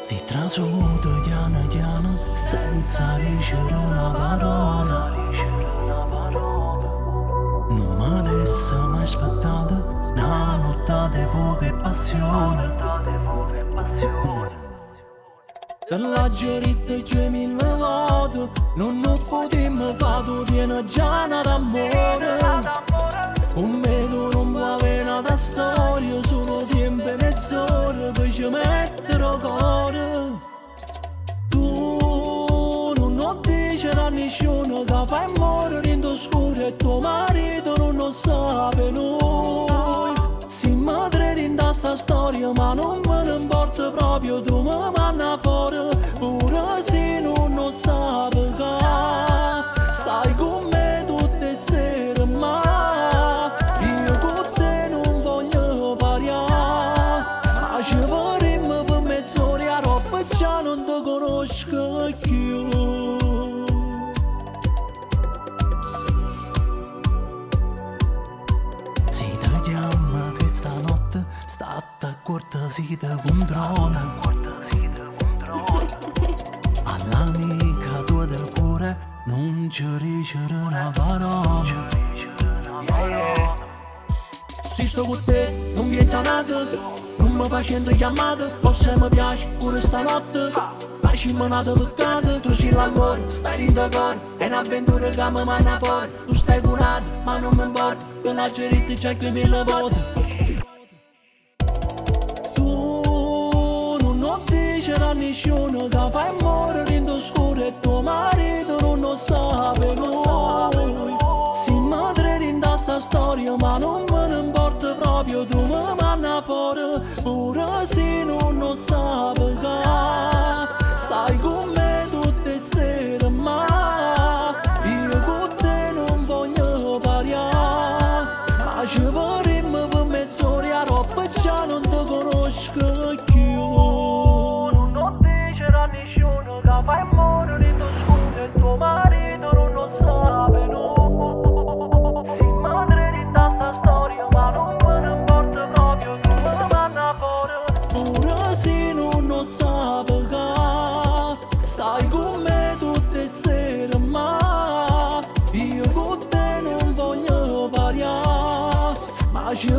Si trasuda piano piano senza dicere una parola. Non me l'esse mai aspettata una notte di fuoco e passione. Per la gerita c'è mille volte, non potremmo fare piena giana d'amore. Un meno non può avere una storia, solo tempo e mezz'ora per ci mettere il cuore. Tu non dici a nessuno che fai morire in oscuro e tuo marito non lo sa per noi. Si mi credi in sta storia ma non me ne importa proprio, tu mi manna fuori pure se non lo sa perché. Stai con me tutte le sere ma io con te non voglio pariare. Ma ci vorremmo per mezz'ora troppo e già non ti conosco più. Si ti chiama questa notte, stata cortesia di controllo. All'amica tua del cuore non ci dicere una parola. Se sto con te non piensa nada, non mi facendo chiamate, forse mi piace pure stanotte. Lasciami nata peccata, tu sei l'amore, stai dentro cuore, è un'avventura che mi manna fuori. Tu stai curata, ma non mi importa, che la geretta c'è che me la vota. Tu non dici a nessuno che fai morire in oscuro e tuo marito non lo sa per noi. Si mi credi in sta storia ma non me ne importa proprio, tu mi manna fuori pure se non lo sa perché. Stai con me tutte le sere ma io con te non voglio pariare. Ma ci vorremmo per mezz'ora troppo e già non ti conosco più. Non dicere a nessuno che fai morire in oscuro e tuo marito non lo sa per noi. Si mi credi in sta storia ma non me ne importa proprio, tu mi manna fuori pure se non lo sa perché. Stai con me tutte le sere ma io con te non voglio pariare. Ma ci